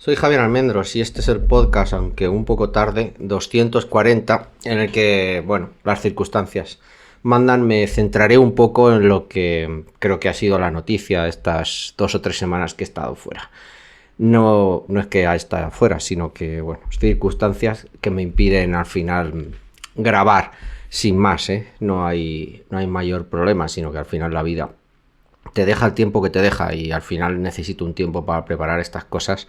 Soy Javier Almendros y este es el podcast, aunque un poco tarde, 240, en el que, bueno, las circunstancias mandan. Me centraré un poco en lo que creo que ha sido la noticia estas 2 o 3 semanas que he estado fuera. No es que haya estado fuera, sino que, bueno, circunstancias que me impiden al final grabar sin más, ¿eh? No hay mayor problema, sino que al final la vida te deja el tiempo que te deja y al final necesito un tiempo para preparar estas cosas.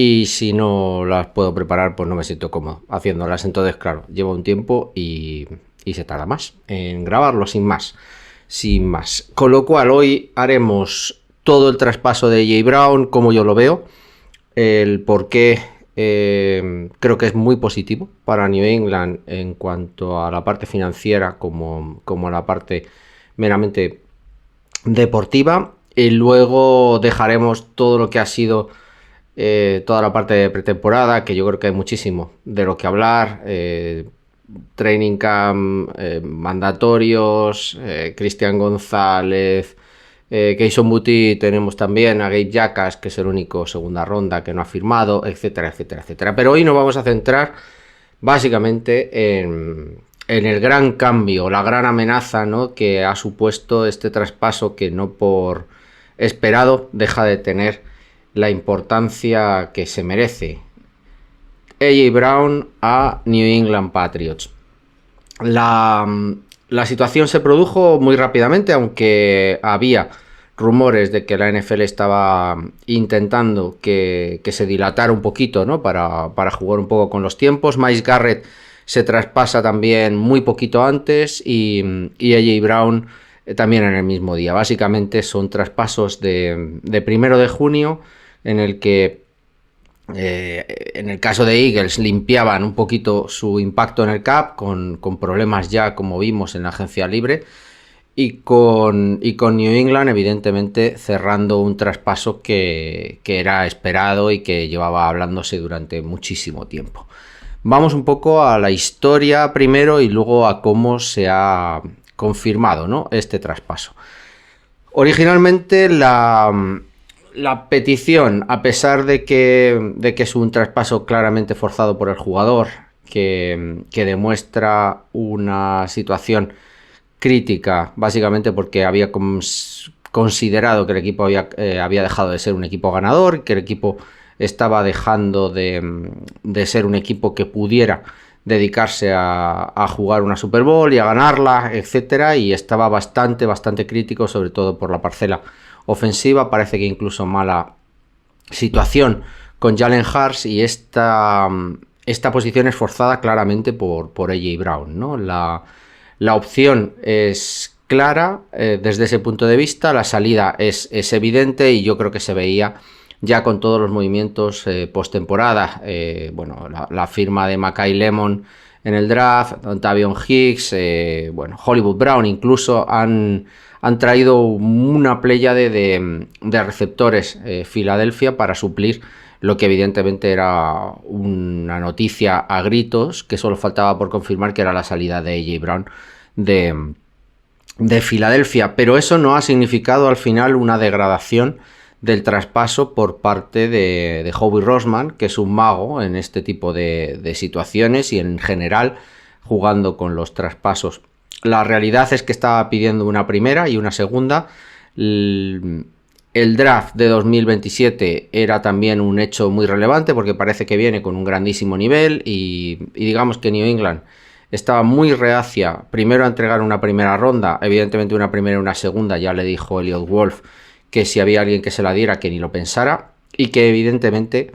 Y si no las puedo preparar, pues no me siento cómodo haciéndolas. Entonces, claro, lleva un tiempo y se tarda más en grabarlo, sin más. Sin más. Con lo cual, hoy haremos todo el traspaso de J. Brown, como yo lo veo. El por qué creo que es muy positivo para New England en cuanto a la parte financiera como a la parte meramente deportiva. Y luego dejaremos todo lo que ha sido toda la parte de pretemporada, que yo creo que hay muchísimo de lo que hablar. Training camp, mandatorios, Cristian González, Kayshon Boutte, tenemos también a Gabe Jacas, que es el único segunda ronda que no ha firmado, etcétera, etcétera, etcétera. Pero hoy nos vamos a centrar básicamente en el gran cambio, la gran amenaza, ¿no?, que ha supuesto este traspaso, que no por esperado deja de tener la importancia que se merece. A.J. Brown a New England Patriots. La situación se produjo muy rápidamente, aunque había rumores de que la NFL estaba intentando que se dilatara un poquito, ¿no?, para jugar un poco con los tiempos. Myles Garrett se traspasa también muy poquito antes y A.J. Brown también en el mismo día. Básicamente son traspasos de 1 de junio, en el que en el caso de Eagles limpiaban un poquito su impacto en el cap con problemas ya, como vimos, en la agencia libre, y con New England evidentemente cerrando un traspaso que era esperado y que llevaba hablándose durante muchísimo tiempo. Vamos un poco a la historia primero y luego a cómo se ha confirmado, ¿no?, este traspaso. Originalmente la petición, a pesar de que es un traspaso claramente forzado por el jugador, que demuestra una situación crítica, básicamente porque había considerado que el equipo había dejado de ser un equipo ganador, que el equipo estaba dejando de ser un equipo que pudiera dedicarse a jugar una Super Bowl y a ganarla, etcétera, y estaba bastante crítico, sobre todo por la parcela ofensiva. Parece que incluso mala situación con Jalen Hurts, y esta posición es forzada claramente por A.J. Brown, ¿no? La opción es clara desde ese punto de vista, la salida es evidente, y yo creo que se veía ya con todos los movimientos postemporada. Bueno, la firma de Mackay Lemon en el draft, Tavion Hicks, Hollywood Brown, incluso han traído una pléyade de receptores Filadelfia para suplir lo que evidentemente era una noticia a gritos, que solo faltaba por confirmar, que era la salida de A.J. Brown de Filadelfia. Pero eso no ha significado al final una degradación del traspaso por parte de Howie Roseman, que es un mago en este tipo de situaciones y en general jugando con los traspasos. La realidad es que estaba pidiendo una primera y una segunda. El draft de 2027 era también un hecho muy relevante, porque parece que viene con un grandísimo nivel, y digamos que New England estaba muy reacia primero a entregar una primera ronda. Evidentemente una primera y una segunda, ya le dijo Elliot Wolf que si había alguien que se la diera, que ni lo pensara, y que evidentemente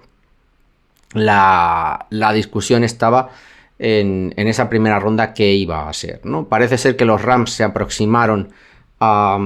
la discusión estaba en esa primera ronda que iba a ser, ¿no? Parece ser que los Rams se aproximaron a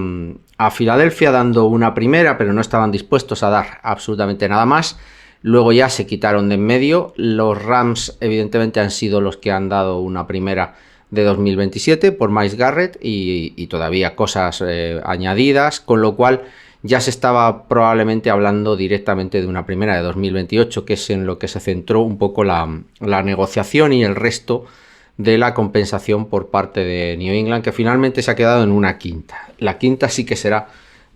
Filadelfia dando una primera, pero no estaban dispuestos a dar absolutamente nada más. Luego ya se quitaron de en medio. Los Rams evidentemente han sido los que han dado una primera de 2027 por Myles Garrett y todavía cosas añadidas, con lo cual ya se estaba probablemente hablando directamente de una primera de 2028, que es en lo que se centró un poco la negociación y el resto de la compensación por parte de New England, que finalmente se ha quedado en una quinta. La quinta sí que será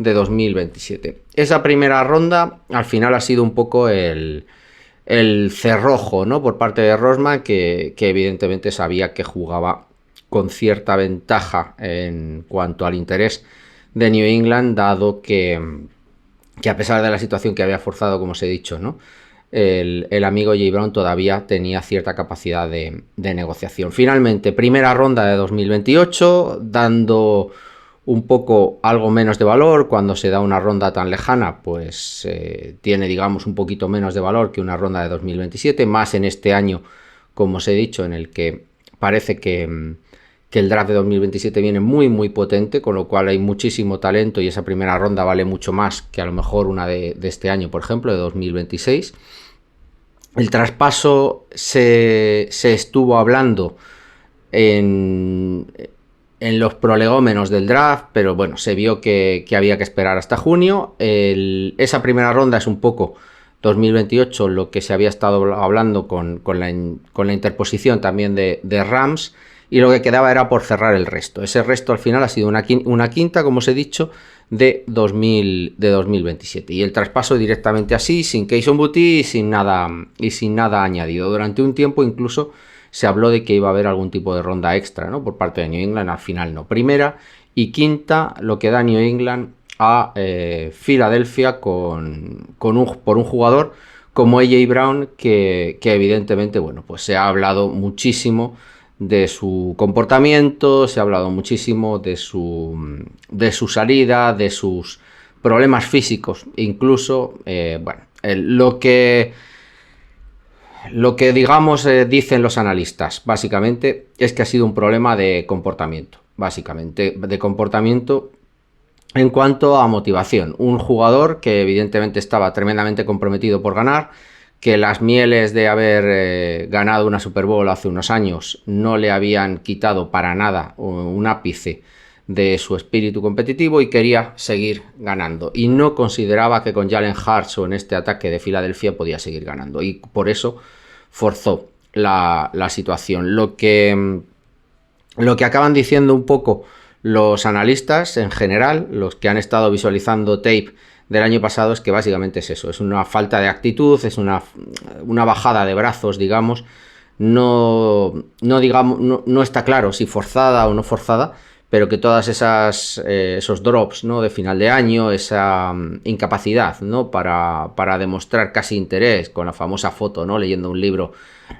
de 2027. Esa primera ronda al final ha sido un poco el cerrojo, ¿no? Por parte de Rosman, que evidentemente sabía que jugaba con cierta ventaja en cuanto al interés de New England, dado que a pesar de la situación que había forzado, como os he dicho, ¿no? El amigo Jay Brown todavía tenía cierta capacidad de negociación. Finalmente, primera ronda de 2028, dando un poco algo menos de valor. Cuando se da una ronda tan lejana, pues tiene, digamos, un poquito menos de valor que una ronda de 2027, más en este año, como os he dicho, en el que parece que el draft de 2027 viene muy muy potente, con lo cual hay muchísimo talento y esa primera ronda vale mucho más que a lo mejor una de este año, por ejemplo, de 2026. El traspaso se estuvo hablando en los prolegómenos del draft, pero bueno, se vio que había que esperar hasta junio. Esa primera ronda es un poco 2028 lo que se había estado hablando con la interposición también de Rams, y lo que quedaba era por cerrar el resto. Ese resto al final ha sido una quinta, como os he dicho, de 2027. Y el traspaso directamente así, sin Kayshon Boutte y sin nada añadido. Durante un tiempo incluso se habló de que iba a haber algún tipo de ronda extra, ¿no? Por parte de New England. Al final no. Primera y quinta, lo que da New England a Filadelfia por un jugador como A.J. Brown, que evidentemente, bueno, pues se ha hablado muchísimo de su comportamiento, se ha hablado muchísimo de su salida, de sus problemas físicos, incluso, bueno, lo que digamos dicen los analistas, básicamente, es que ha sido un problema de comportamiento, básicamente, de comportamiento en cuanto a motivación. Un jugador que evidentemente estaba tremendamente comprometido por ganar, que las mieles de haber ganado una Super Bowl hace unos años no le habían quitado para nada un ápice de su espíritu competitivo y quería seguir ganando. Y no consideraba que con Jalen Hurts o en este ataque de Filadelfia podía seguir ganando. Y por eso forzó la situación. Lo que acaban diciendo un poco los analistas en general, los que han estado visualizando tape del año pasado, es que básicamente es eso, es una falta de actitud, es una bajada de brazos, digamos, no está claro si forzada o no forzada, pero que todas esos drops, ¿no? De final de año, esa incapacidad, ¿no? para demostrar casi interés, con la famosa foto, ¿no? Leyendo un libro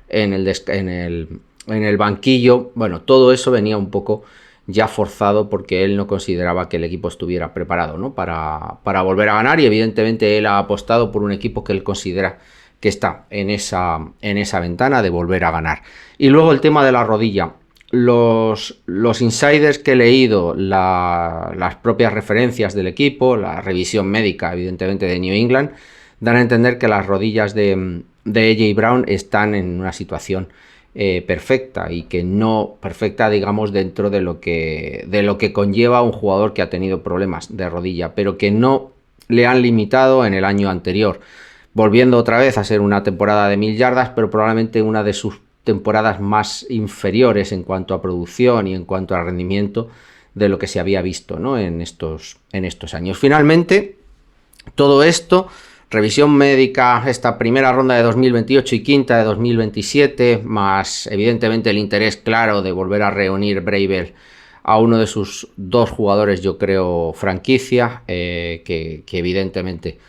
en el banquillo, bueno, todo eso venía un poco ya forzado porque él no consideraba que el equipo estuviera preparado, ¿no? para volver a ganar, y evidentemente él ha apostado por un equipo que él considera que está en esa ventana de volver a ganar. Y luego el tema de la rodilla. Los insiders que he leído, las propias referencias del equipo, la revisión médica evidentemente de New England, dan a entender que las rodillas de A.J. Brown están en una situación perfecta, y que no perfecta, digamos, dentro de lo que conlleva un jugador que ha tenido problemas de rodilla, pero que no le han limitado en el año anterior, volviendo otra vez a ser una temporada de 1000 yardas, pero probablemente una de sus temporadas más inferiores en cuanto a producción y en cuanto a rendimiento de lo que se había visto, ¿no? en estos años. Finalmente, todo esto, revisión médica, esta primera ronda de 2028 y quinta de 2027, más evidentemente el interés claro de volver a reunir Vrabel a uno de sus dos jugadores, yo creo, franquicia, que evidentemente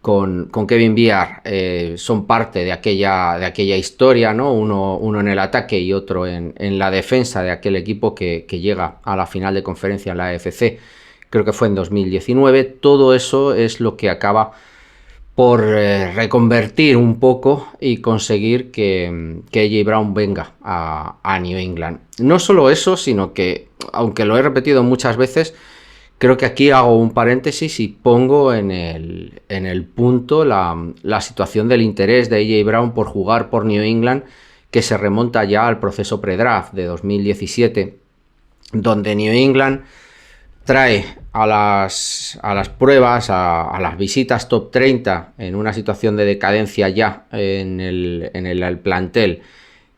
con Kevin Byard son parte de aquella historia, ¿no? Uno en el ataque y otro en la defensa de aquel equipo que llega a la final de conferencia en la AFC, creo que fue en 2019. Todo eso es lo que acaba por reconvertir un poco y conseguir que A.J. Brown venga a New England. No solo eso, sino que, aunque lo he repetido muchas veces, creo que aquí hago un paréntesis y pongo en el punto la situación del interés de A.J. Brown por jugar por New England, que se remonta ya al proceso pre-draft de 2017, donde New England trae a las pruebas, a las visitas top 30 en una situación de decadencia ya en el plantel,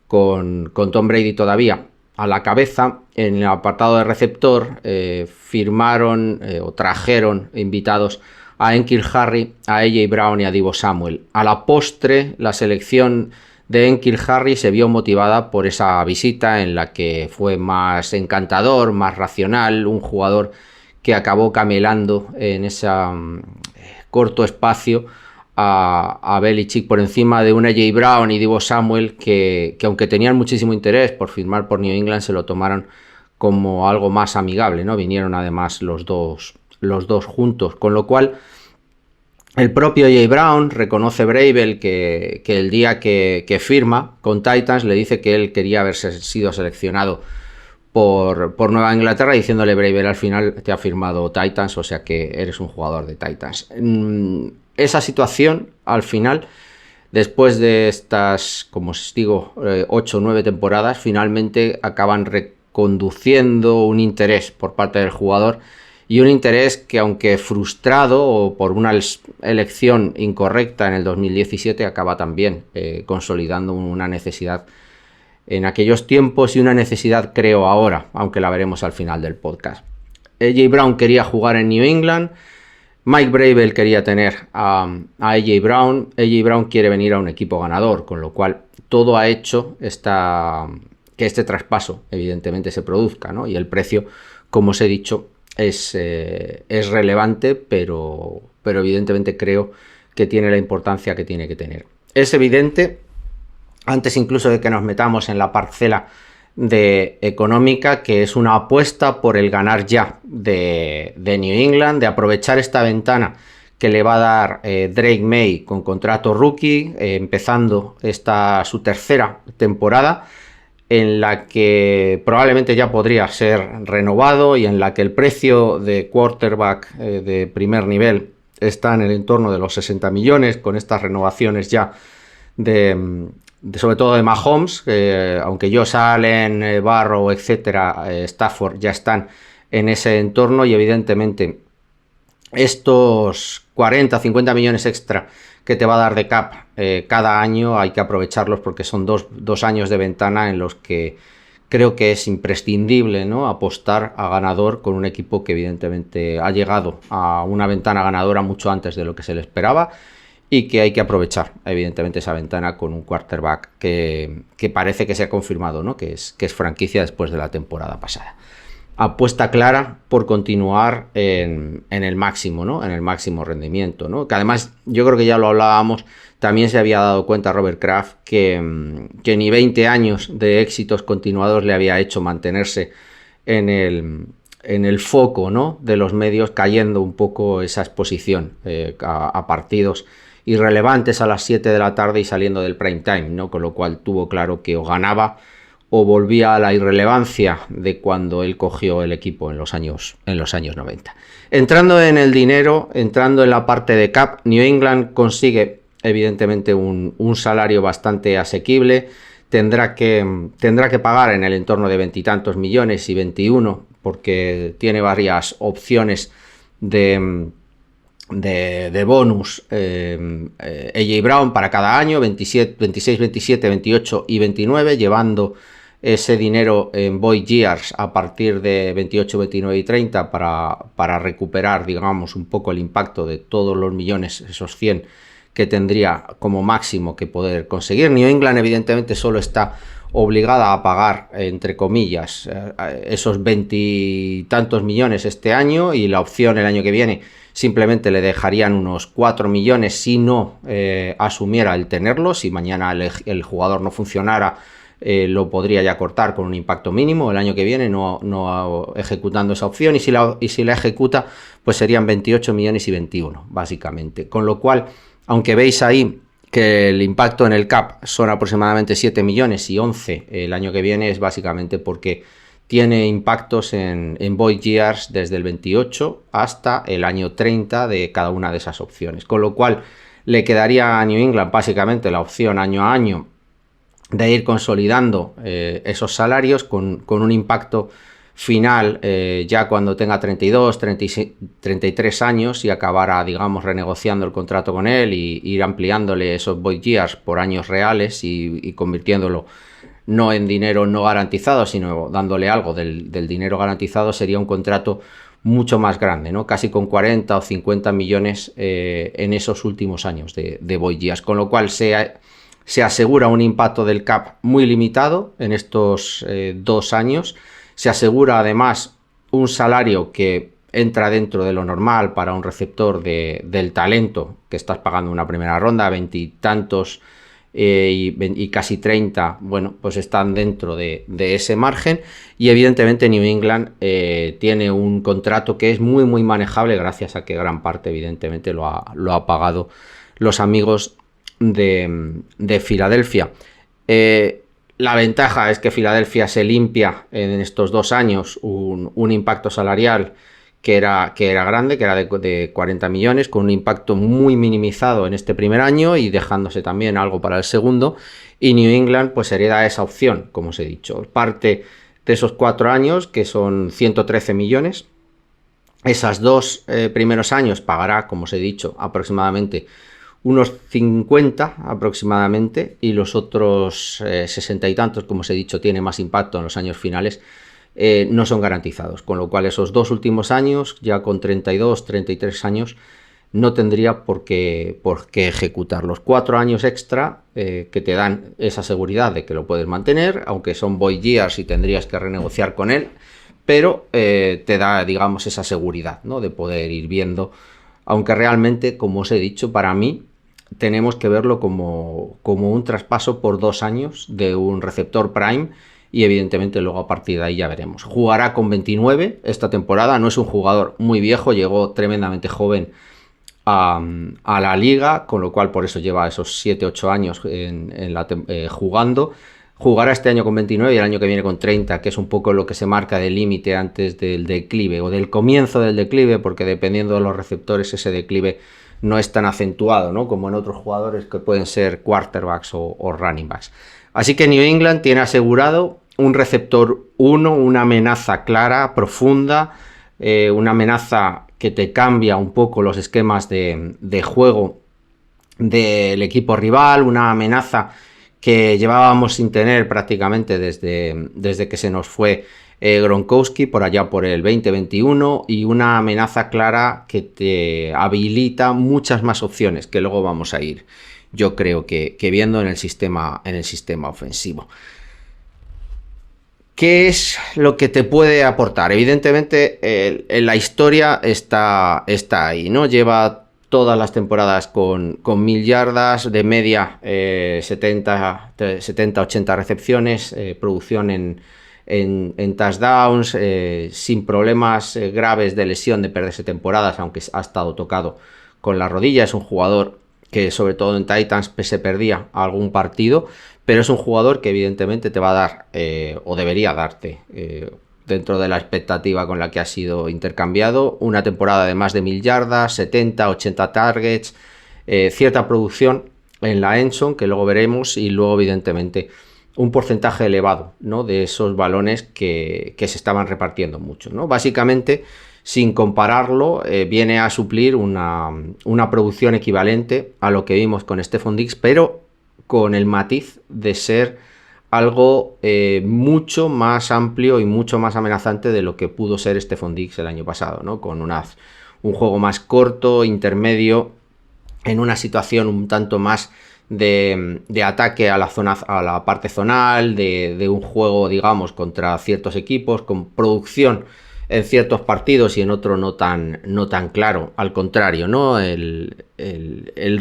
con Tom Brady todavía a la cabeza. En el apartado de receptor firmaron o trajeron invitados a N'Keal Harry, a A.J. Brown y a Deebo Samuel. A la postre, la selección de N'Keal Harry se vio motivada por esa visita en la que fue más encantador, más racional, un jugador que acabó camelando en ese corto espacio a Belichick por encima de un A.J. Brown y Deebo Samuel que aunque tenían muchísimo interés por firmar por New England, se lo tomaron como algo más amigable, ¿no? Vinieron además los dos juntos, con lo cual el propio A.J. Brown reconoce Vrabel que el día que firma con Titans le dice que él quería haberse sido seleccionado por Nueva Inglaterra, diciéndole: Vrabel, al final te ha firmado Titans, o sea que eres un jugador de Titans. Esa situación, al final, después de estas, como os digo, 8 o 9 temporadas, finalmente acaban reconduciendo un interés por parte del jugador, y un interés que, aunque frustrado o por una elección incorrecta en el 2017, acaba también consolidando una necesidad en aquellos tiempos y una necesidad, creo, ahora, aunque la veremos al final del podcast. A.J. Brown quería jugar en New England, Mike Vrabel quería tener a A.J. Brown, A.J. Brown quiere venir a un equipo ganador, con lo cual todo ha hecho que este traspaso evidentemente se produzca, ¿no? Y el precio, como os he dicho, es relevante, pero evidentemente creo que tiene la importancia que tiene que tener. Es evidente, antes incluso de que nos metamos en la parcela económica, que es una apuesta por el ganar ya de New England, de aprovechar esta ventana que le va a dar Drake May con contrato rookie, empezando su tercera temporada, en la que probablemente ya podría ser renovado y en la que el precio de quarterback de primer nivel está en el entorno de los 60 millones, con estas renovaciones ya sobre todo de Mahomes, aunque Josh Allen, Barrow, etcétera, Stafford ya están en ese entorno, y evidentemente estos 40 o 50 millones extra que te va a dar de cap cada año hay que aprovecharlos, porque son dos años de ventana en los que creo que es imprescindible, ¿no?, apostar a ganador con un equipo que evidentemente ha llegado a una ventana ganadora mucho antes de lo que se le esperaba, y que hay que aprovechar evidentemente esa ventana con un quarterback que parece que se ha confirmado, ¿no?, que es franquicia después de la temporada pasada. Apuesta clara por continuar en el máximo, ¿no?, en el máximo rendimiento, ¿no?, que además yo creo que ya lo hablábamos, también se había dado cuenta Robert Kraft que ni 20 años de éxitos continuados le había hecho mantenerse en el foco, ¿no?, de los medios, cayendo un poco esa exposición a partidos irrelevantes a las 7 de la tarde y saliendo del prime time, ¿no?, con lo cual tuvo claro que o ganaba o volvía a la irrelevancia de cuando él cogió el equipo en los años 90. Entrando en el dinero, entrando en la parte de cap, New England consigue evidentemente un salario bastante asequible. Tendrá que pagar en el entorno de 20 y tantos millones, y 21, porque tiene varias opciones de bonus A.J. Brown para cada año, 26, 27, 28 y 29, llevando ese dinero en void years a partir de 28, 29 y 30 para recuperar, digamos, un poco el impacto de todos los millones, esos 100 que tendría como máximo que poder conseguir. New England evidentemente solo está obligada a pagar, entre comillas, esos 20 y tantos millones este año, y la opción el año que viene simplemente le dejarían unos 4 millones si no asumiera el tenerlo. Si mañana el jugador no funcionara, lo podría ya cortar con un impacto mínimo el año que viene, no ejecutando esa opción, y si la ejecuta, pues serían 28 millones y 21, básicamente. Con lo cual, aunque veis ahí que el impacto en el cap son aproximadamente 7 millones y 11 el año que viene, es básicamente porque tiene impactos en void years desde el 28 hasta el año 30 de cada una de esas opciones. Con lo cual le quedaría a New England básicamente la opción año a año de ir consolidando esos salarios con un impacto final ya cuando tenga 32, 36, 33 años y acabara, digamos, renegociando el contrato con él y ir ampliándole esos void years por años reales y convirtiéndolo no en dinero no garantizado, sino dándole algo del dinero garantizado, sería un contrato mucho más grande, ¿no? Casi con 40 o 50 millones en esos últimos años de Boy, con lo cual se asegura un impacto del cap muy limitado en estos 2 años, se asegura además un salario que entra dentro de lo normal para un receptor del talento, que estás pagando una primera ronda, 20 y tantos y casi 30, bueno, pues están dentro de ese margen, y evidentemente New England tiene un contrato que es muy muy manejable gracias a que gran parte evidentemente lo ha pagado los amigos de Filadelfia. La ventaja es que Filadelfia se limpia en estos 2 años un impacto salarial que era grande, que era de 40 millones, con un impacto muy minimizado en este primer año y dejándose también algo para el segundo. Y New England pues hereda esa opción, como os he dicho. Parte de esos 4 años, que son 113 millones. Esos 2 primeros años pagará, como os he dicho, aproximadamente unos 50 aproximadamente, y los otros 60 y tantos, como os he dicho, tiene más impacto en los años finales, no son garantizados, con lo cual esos 2 últimos años, ya con 32, 33 años, no tendría por qué ejecutar los 4 años extra que te dan esa seguridad de que lo puedes mantener, aunque son void years y tendrías que renegociar con él, pero te da, digamos, esa seguridad, ¿no?, de poder ir viendo, aunque realmente, como os he dicho, para mí tenemos que verlo como un traspaso por 2 años de un receptor prime, y evidentemente luego a partir de ahí ya veremos. Jugará con 29 esta temporada, no es un jugador muy viejo, llegó tremendamente joven a la liga, con lo cual por eso lleva esos 7-8 años jugando. Jugará este año con 29 y el año que viene con 30, que es un poco lo que se marca de límite antes del declive o del comienzo del declive, porque dependiendo de los receptores ese declive no es tan acentuado, ¿no?, como en otros jugadores que pueden ser quarterbacks o running backs. Así que New England tiene asegurado un receptor 1, una amenaza clara, profunda, una amenaza que te cambia un poco los esquemas de juego del equipo rival, una amenaza que llevábamos sin tener prácticamente desde que se nos fue Gronkowski por allá por el 2021, y una amenaza clara que te habilita muchas más opciones que luego vamos a ir, yo creo que viendo en el sistema ofensivo. ¿Qué es lo que te puede aportar? Evidentemente, en la historia está ahí, ¿no? Lleva todas las temporadas con 1000 yardas, de media 70-80 recepciones, producción en touchdowns, sin problemas graves de lesión, de perderse temporadas, aunque ha estado tocado con la rodilla. Es un jugador que sobre todo en Titans se perdía algún partido, pero es un jugador que evidentemente te va a dar, o debería darte, dentro de la expectativa con la que ha sido intercambiado, una temporada de más de 1000 yardas, 70-80 targets, cierta producción en la endzone, que luego veremos, y luego evidentemente un porcentaje elevado, ¿no?, de esos balones que se estaban repartiendo mucho, ¿no? Básicamente, sin compararlo, viene a suplir una producción equivalente a lo que vimos con Stefon Diggs, pero con el matiz de ser algo mucho más amplio y mucho más amenazante de lo que pudo ser Stefon Diggs el año pasado, ¿no?, con un juego más corto, intermedio, en una situación un tanto más de ataque a la parte zonal, de un juego, digamos, contra ciertos equipos, con producción en ciertos partidos y en otro no tan claro. Al contrario, ¿no?, el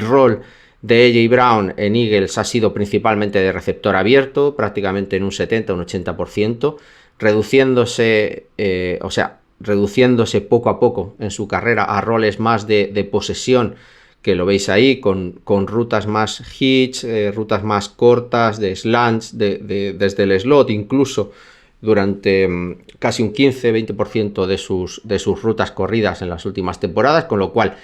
rol de A.J. Brown en Eagles ha sido principalmente de receptor abierto, prácticamente en un 70, un 80%, reduciéndose poco a poco en su carrera a roles más de posesión, que lo veis ahí, con rutas más hitch, rutas más cortas, de slants, desde el slot incluso, durante casi un 15-20% de sus rutas corridas en las últimas temporadas, con lo cual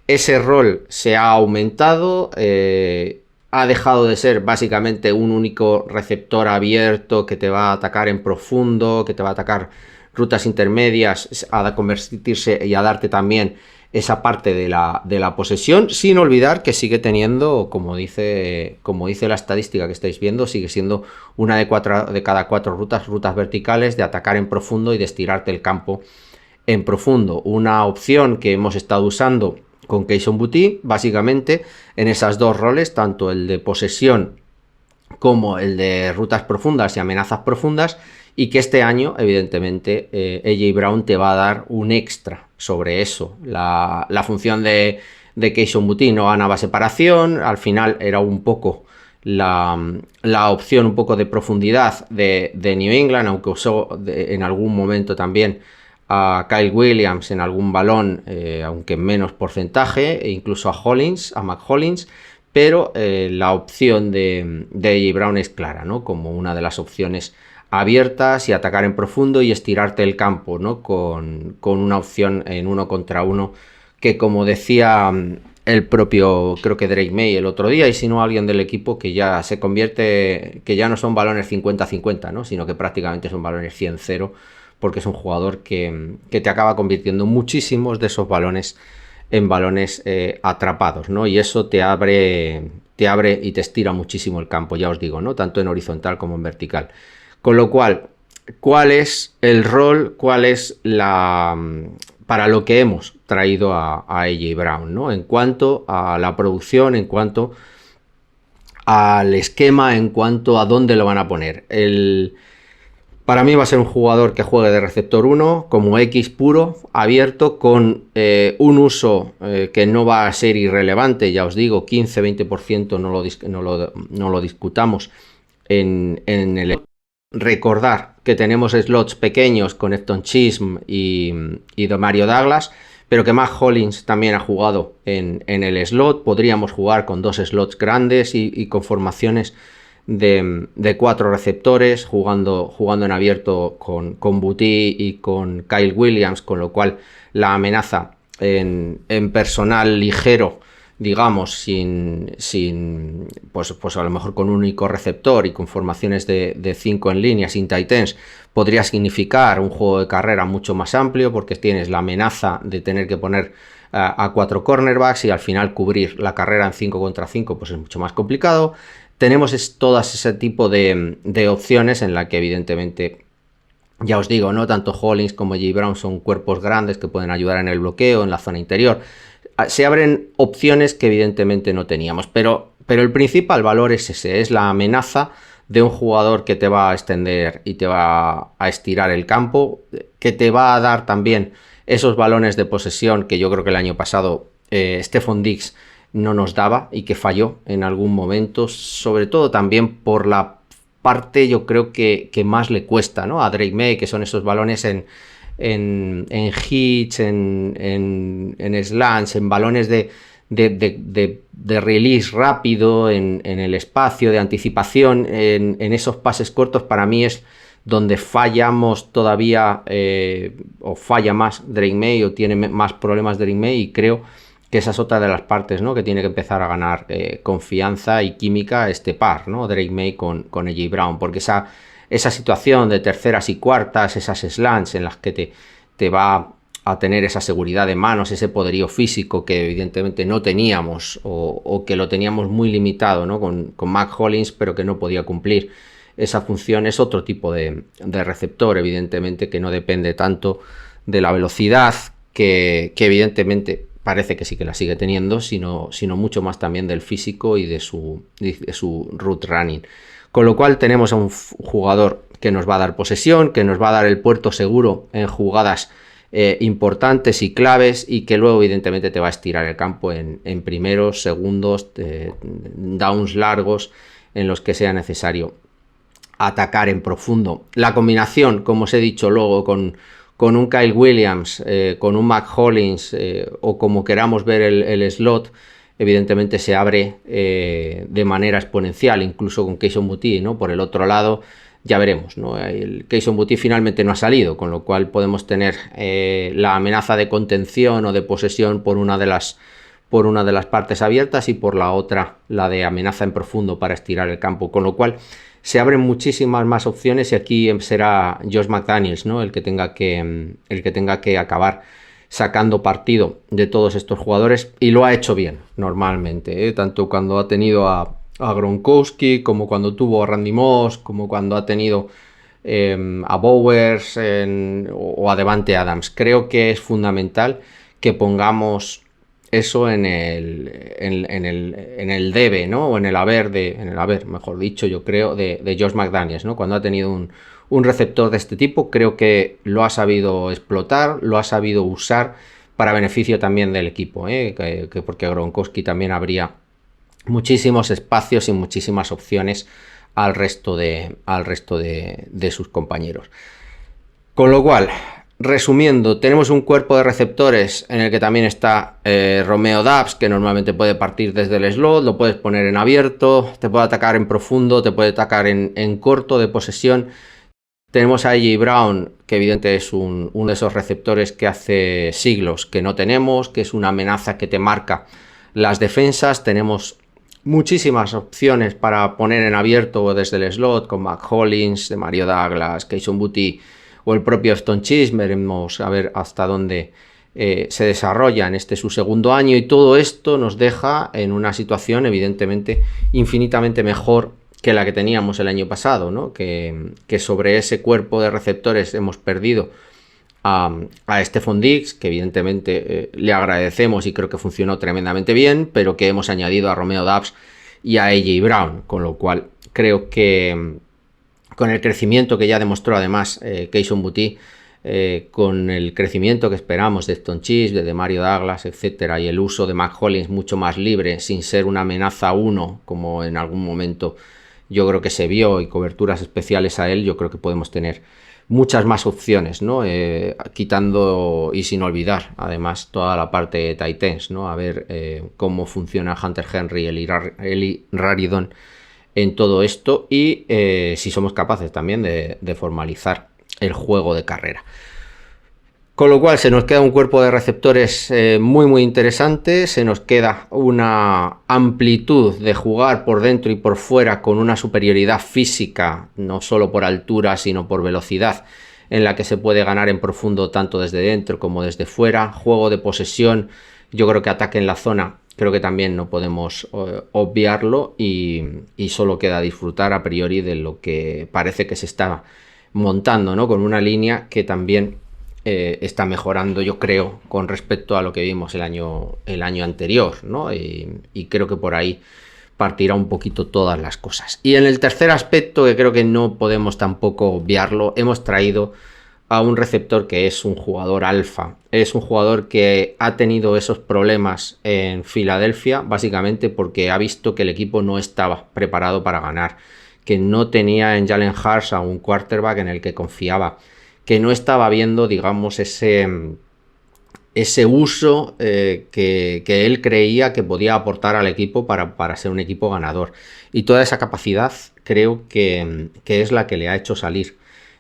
ese rol se ha aumentado, ha dejado de ser básicamente un único receptor abierto que te va a atacar en profundo, que te va a atacar rutas intermedias, a convertirse y a darte también esa parte de la posesión, sin olvidar que sigue teniendo, como dice la estadística que estáis viendo, sigue siendo una de cada 4 rutas verticales de atacar en profundo y de estirarte el campo en profundo. Una opción que hemos estado usando con Kayshon Boutte, básicamente en esas 2 roles, tanto el de posesión como el de rutas profundas y amenazas profundas, y que este año, evidentemente, AJ Brown te va a dar un extra sobre eso. La función de Kayshon Boutte no ganaba separación, al final era un poco la opción un poco de profundidad de New England, aunque usó en algún momento también a Kyle Williams en algún balón, aunque en menos porcentaje, e incluso a Mac Hollins, pero la opción de AJ Brown es clara, ¿no? Como una de las opciones abiertas y atacar en profundo y estirarte el campo, ¿no? Con una opción en 1 contra 1 que, como decía el propio, creo que Drake May el otro día, y si no alguien del equipo, que ya se convierte, que ya no son balones 50-50, ¿no? Sino que prácticamente son balones 100-0, porque es un jugador que te acaba convirtiendo muchísimos de esos balones en balones atrapados, ¿no? Y eso te abre y te estira muchísimo el campo, ya os digo, ¿no? Tanto en horizontal como en vertical. Con lo cual, ¿cuál es el rol? ¿Cuál es para lo que hemos traído a AJ Brown, ¿no? En cuanto a la producción, en cuanto al esquema, en cuanto a dónde lo van a poner. Para mí va a ser un jugador que juegue de receptor 1, como X puro, abierto, con un uso que no va a ser irrelevante, ya os digo, 15-20%, no lo discutamos en el... Recordar que tenemos slots pequeños con Efton Chism y Mario Douglas, pero que Mac Hollins también ha jugado en el slot. Podríamos jugar con 2 slots grandes y con formaciones de 4 receptores, jugando en abierto con Boutte y con Kyle Williams, con lo cual la amenaza en personal ligero, digamos, pues a lo mejor con un único receptor y con formaciones de 5 en línea, sin tight ends, podría significar un juego de carrera mucho más amplio, porque tienes la amenaza de tener que poner a 4 cornerbacks y al final cubrir la carrera en 5 contra 5 pues es mucho más complicado. Tenemos todas ese tipo de opciones en la que evidentemente, ya os digo, no tanto Hollins como J. Brown son cuerpos grandes que pueden ayudar en el bloqueo, en la zona interior. Se abren opciones que evidentemente no teníamos, pero el principal valor es ese, es la amenaza de un jugador que te va a extender y te va a estirar el campo, que te va a dar también esos balones de posesión que yo creo que el año pasado Stephon Diggs no nos daba y que falló en algún momento, sobre todo también por la parte, yo creo que más le cuesta, ¿no? A Drake May, que son esos balones en hits, en slants, en balones de release rápido, en el espacio, de anticipación, en esos pases cortos. Para mí es donde fallamos todavía, o falla más Drake May, o tiene más problemas Drake May, y creo que esa es otra de las partes, ¿no? Que tiene que empezar a ganar confianza y química este par, ¿no? Drake May con AJ Brown, porque esa situación de terceras y cuartas, esas slants en las que te va a tener esa seguridad de manos, ese poderío físico que evidentemente no teníamos, o que lo teníamos muy limitado, ¿no? Con Mac Hollins, pero que no podía cumplir esa función. Es otro tipo de receptor, evidentemente, que no depende tanto de la velocidad, que evidentemente parece que sí que la sigue teniendo, sino mucho más también del físico y de su route running. Con lo cual tenemos a un jugador que nos va a dar posesión, que nos va a dar el puerto seguro en jugadas importantes y claves, y que luego evidentemente te va a estirar el campo en primeros, segundos, downs largos en los que sea necesario atacar en profundo. La combinación, como os he dicho luego, con un Kyle Williams, con un Mac Hollins, o como queramos ver el slot, evidentemente se abre de manera exponencial, incluso con Kayshon Boutte, ¿no? Por el otro lado, ya veremos, ¿no? El Kayshon Boutte finalmente no ha salido, con lo cual podemos tener la amenaza de contención o de posesión por una de las partes abiertas, y por la otra la de amenaza en profundo para estirar el campo, con lo cual se abren muchísimas más opciones y aquí será Josh McDaniels, ¿no? el que tenga que acabar sacando partido de todos estos jugadores, y lo ha hecho bien normalmente, tanto cuando ha tenido a Gronkowski, como cuando tuvo a Randy Moss, como cuando ha tenido a Bowers o a Davante Adams. Creo que es fundamental que pongamos eso en el debe, ¿no? O en el haber, mejor dicho, yo creo, de Josh McDaniels, ¿no? Cuando ha tenido un receptor de este tipo, creo que lo ha sabido explotar, lo ha sabido usar para beneficio también del equipo, porque Gronkowski también habría muchísimos espacios y muchísimas opciones al resto de sus compañeros. Con lo cual, resumiendo, tenemos un cuerpo de receptores en el que también está Romeo Doubs, que normalmente puede partir desde el slot, lo puedes poner en abierto, te puede atacar en profundo, te puede atacar en corto de posesión. Tenemos a AJ Brown, que evidentemente es uno de esos receptores que hace siglos que no tenemos, que es una amenaza que te marca las defensas. Tenemos muchísimas opciones para poner en abierto o desde el slot, con Mac Hollins, de Mario Douglas, Kayshon Boutte o el propio Stonches. Veremos a ver hasta dónde se desarrolla en su segundo año, y todo esto nos deja en una situación evidentemente infinitamente mejor que la que teníamos el año pasado, ¿no? Que sobre ese cuerpo de receptores hemos perdido a Stefon Diggs, que evidentemente le agradecemos y creo que funcionó tremendamente bien, pero que hemos añadido a Romeo Doubs y a AJ Brown, con lo cual creo que con el crecimiento que ya demostró además Kayshon Boutte, con el crecimiento que esperamos de Stonches, de Mario Douglas, etcétera, y el uso de Mac Hollins mucho más libre, sin ser una amenaza 1 como en algún momento yo creo que se vio, y coberturas especiales a él, yo creo que podemos tener muchas más opciones, ¿no? Quitando y sin olvidar además toda la parte de tight ends, ¿no? A ver cómo funciona Hunter Henry, Eli Raridon en todo esto, y si somos capaces también de formalizar el juego de carrera. Con lo cual se nos queda un cuerpo de receptores muy muy interesante, se nos queda una amplitud de jugar por dentro y por fuera con una superioridad física, no solo por altura sino por velocidad, en la que se puede ganar en profundo tanto desde dentro como desde fuera. Juego de posesión, yo creo que ataque en la zona, creo que también no podemos obviarlo, y solo queda disfrutar a priori de lo que parece que se está montando, ¿no? Con una línea que también está mejorando, yo creo, con respecto a lo que vimos el año anterior, ¿no? Y creo que por ahí partirá un poquito todas las cosas. Y en el tercer aspecto, que creo que no podemos tampoco obviarlo, hemos traído a un receptor que es un jugador alfa. Es un jugador que ha tenido esos problemas en Filadelfia, básicamente porque ha visto que el equipo no estaba preparado para ganar, que no tenía en Jalen Hurts a un quarterback en el que confiaba, que no estaba viendo, digamos, ese uso que él creía que podía aportar al equipo para ser un equipo ganador. Y toda esa capacidad creo que es la que le ha hecho salir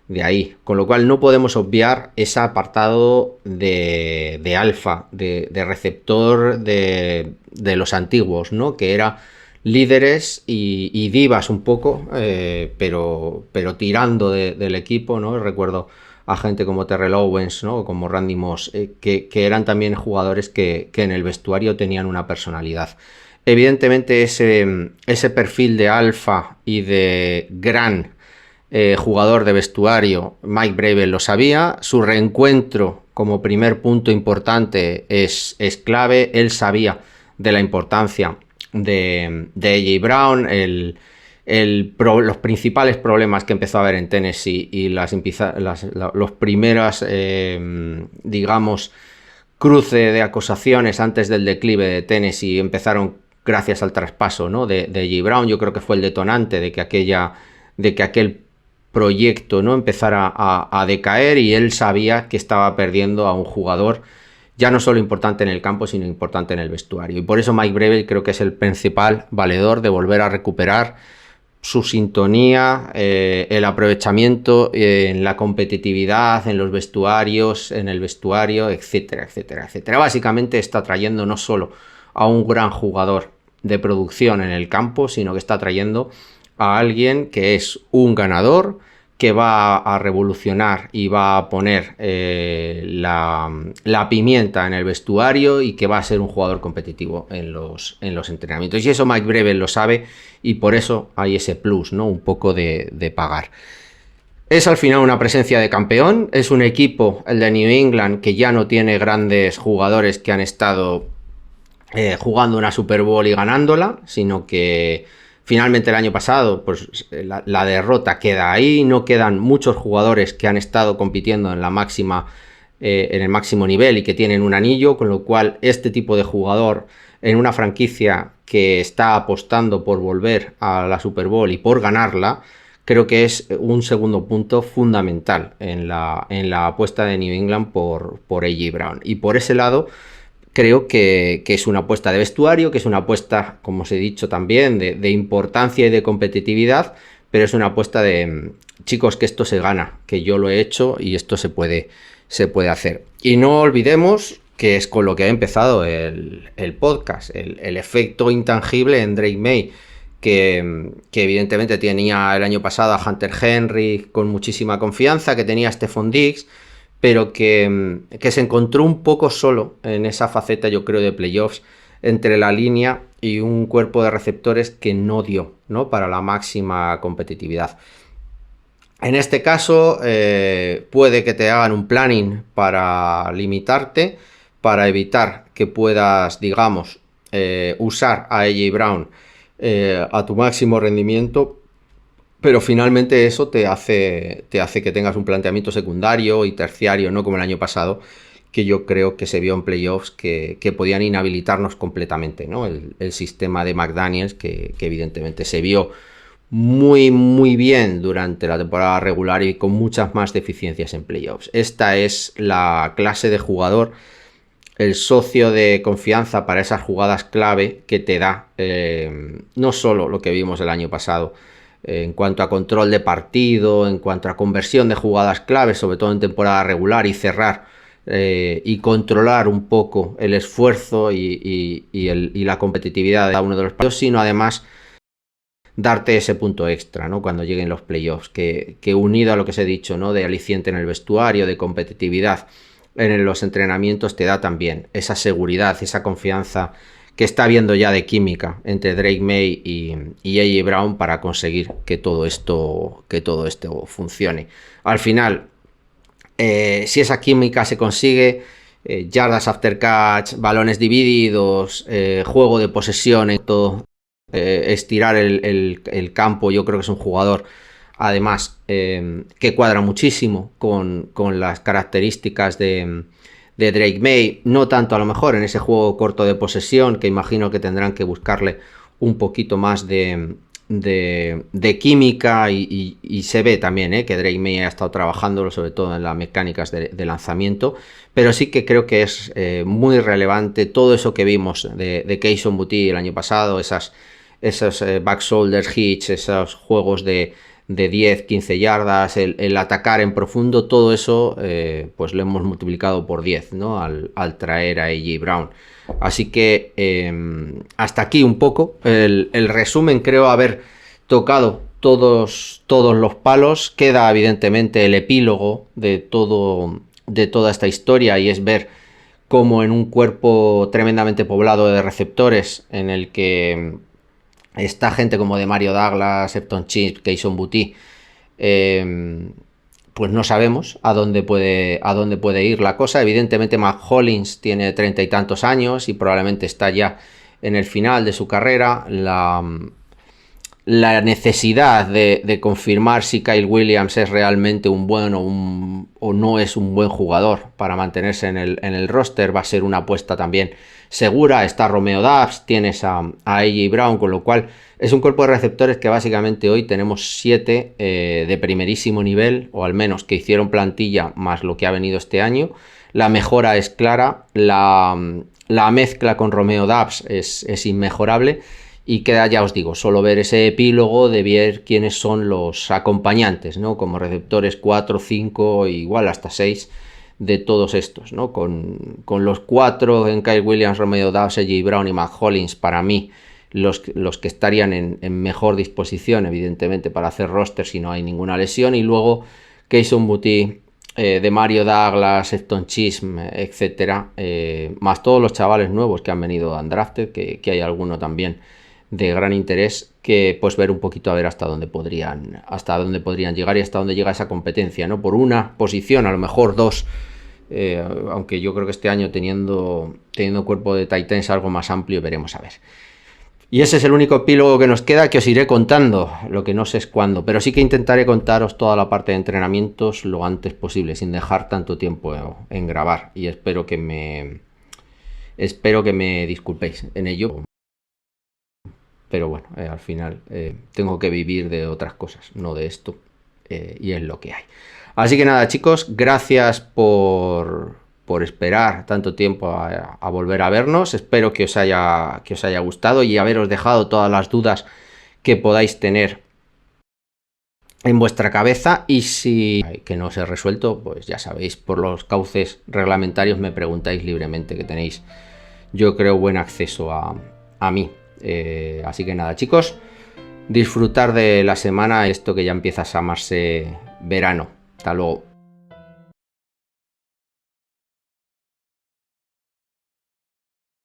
de ahí. Con lo cual no podemos obviar ese apartado de alfa, de receptor de los antiguos, ¿no? Que era líderes y divas un poco, pero tirando del equipo, ¿no? Recuerdo a gente como Terrell Owens, ¿no? Como Randy Moss, que eran también jugadores que en el vestuario tenían una personalidad. Evidentemente ese perfil de alfa y de gran jugador de vestuario, Mike Vrabel lo sabía. Su reencuentro como primer punto importante es clave. Él sabía de la importancia de AJ Brown, los principales problemas que empezó a haber en Tennessee y los primeros, digamos, cruce de acusaciones antes del declive de Tennessee empezaron gracias al traspaso, ¿no? de AJ Brown. Yo creo que fue el detonante de que aquel proyecto, ¿no? empezara a decaer, y él sabía que estaba perdiendo a un jugador ya no solo importante en el campo, sino importante en el vestuario. Y por eso Mike Vrabel creo que es el principal valedor de volver a recuperar su sintonía, el aprovechamiento en la competitividad, en los vestuarios, en el vestuario, etcétera, etcétera, etcétera. Básicamente está trayendo no solo a un gran jugador de producción en el campo, sino que está trayendo a alguien que es un ganador, que va a revolucionar y va a poner la pimienta en el vestuario y que va a ser un jugador competitivo en los entrenamientos. Y eso Mike Brevin lo sabe y por eso hay ese plus, ¿no? Un poco de pagar. Es al final una presencia de campeón, es un equipo, el de New England, que ya no tiene grandes jugadores que han estado jugando una Super Bowl y ganándola, sino que finalmente el año pasado pues la derrota queda ahí, no quedan muchos jugadores que han estado compitiendo en la máxima, en el máximo nivel y que tienen un anillo, con lo cual este tipo de jugador en una franquicia que está apostando por volver a la Super Bowl y por ganarla, creo que es un segundo punto fundamental en la apuesta de New England por A.J. Brown. Y por ese lado, creo que es una apuesta de vestuario, que es una apuesta, como os he dicho también, de importancia y de competitividad, pero es una apuesta de, chicos, que esto se gana, que yo lo he hecho y esto se puede hacer. Y no olvidemos que es con lo que ha empezado el podcast, el efecto intangible en Drake Maye, que evidentemente tenía el año pasado a Hunter Henry con muchísima confianza, que tenía a Stephon Diggs, pero que se encontró un poco solo en esa faceta, yo creo, de playoffs, entre la línea y un cuerpo de receptores que no dio, ¿no?, para la máxima competitividad. En este caso, puede que te hagan un planning para limitarte, para evitar que puedas, digamos, usar a A.J. Brown a tu máximo rendimiento, pero finalmente eso te hace que tengas un planteamiento secundario y terciario, no como el año pasado, que yo creo que se vio en playoffs que podían inhabilitarnos completamente, ¿no? El sistema de McDaniels, que evidentemente se vio muy muy bien durante la temporada regular y con muchas más deficiencias en playoffs. Esta es la clase de jugador, el socio de confianza para esas jugadas clave que te da no solo lo que vimos el año pasado en cuanto a control de partido, en cuanto a conversión de jugadas claves, sobre todo en temporada regular, y cerrar y controlar un poco el esfuerzo y la competitividad de cada uno de los partidos, sino además darte ese punto extra, ¿no?, cuando lleguen los playoffs, que unido a lo que os he dicho, ¿no?, de aliciente en el vestuario, de competitividad en los entrenamientos, te da también esa seguridad, esa confianza que está habiendo ya de química entre Drake Maye y A.J. Brown para conseguir que todo esto funcione. Al final, si esa química se consigue, yardas after catch, balones divididos, juego de posesión, estirar el campo, yo creo que es un jugador además que cuadra muchísimo con las características de Drake Maye, no tanto a lo mejor en ese juego corto de posesión, que imagino que tendrán que buscarle un poquito más de química, y se ve también que Drake Maye ha estado trabajándolo sobre todo en las mecánicas de lanzamiento, pero sí que creo que es muy relevante todo eso que vimos de Kayshon Boutte el año pasado, esos back shoulder hitch, esos juegos de 10, 15 yardas, el atacar en profundo, todo eso pues lo hemos multiplicado por 10, ¿no?, al traer a A.J. Brown. Así que hasta aquí un poco el resumen. Creo haber tocado todos los palos. Queda evidentemente el epílogo de toda esta historia, y es ver cómo en un cuerpo tremendamente poblado de receptores, en el que está gente como de Mario Douglas, Septon Chips, Kayshon Boutte, pues no sabemos a dónde puede ir la cosa. Evidentemente Matt Hollins tiene 30 y tantos años y probablemente está ya en el final de su carrera. La necesidad de confirmar si Kyle Williams es realmente un buen o no es un buen jugador para mantenerse en el roster va a ser una apuesta también segura. Está Romeo Doubs, tienes a A.J. Brown, con lo cual es un cuerpo de receptores que básicamente hoy tenemos 7 de primerísimo nivel, o al menos que hicieron plantilla más lo que ha venido este año. La mejora es clara, la mezcla con Romeo Doubs es inmejorable, y queda, ya os digo, solo ver ese epílogo de ver quiénes son los acompañantes, ¿no?, como receptores 4, 5, igual hasta 6 de todos estos, ¿no?, con los 4 en Kyle Williams, Romeo Doubs, A.J. Brown y Matt Hollins, para mí los que estarían en mejor disposición, evidentemente, para hacer roster si no hay ninguna lesión. Y luego Kayson Boutte, de Mario Douglas, Efton Chisholm, etcétera, más todos los chavales nuevos que han venido undrafted, que hay alguno también de gran interés, que pues ver un poquito a ver hasta dónde podrían llegar y hasta dónde llega esa competencia, ¿no? Por una posición, a lo mejor dos, aunque yo creo que este año teniendo cuerpo de tight ends algo más amplio, veremos a ver. Y ese es el único epílogo que nos queda, que os iré contando, lo que no sé es cuándo, pero sí que intentaré contaros toda la parte de entrenamientos lo antes posible, sin dejar tanto tiempo en grabar, y espero que me disculpéis en ello, pero bueno, al final tengo que vivir de otras cosas, no de esto, y es lo que hay. Así que nada, chicos, gracias por esperar tanto tiempo a volver a vernos. Espero que os haya gustado y haberos dejado todas las dudas que podáis tener en vuestra cabeza, y si que no os he resuelto, pues ya sabéis, por los cauces reglamentarios me preguntáis libremente, que tenéis, yo creo, buen acceso a mí. Así que nada, chicos, disfrutar de la semana, esto que ya empieza a llamarse verano. Hasta luego.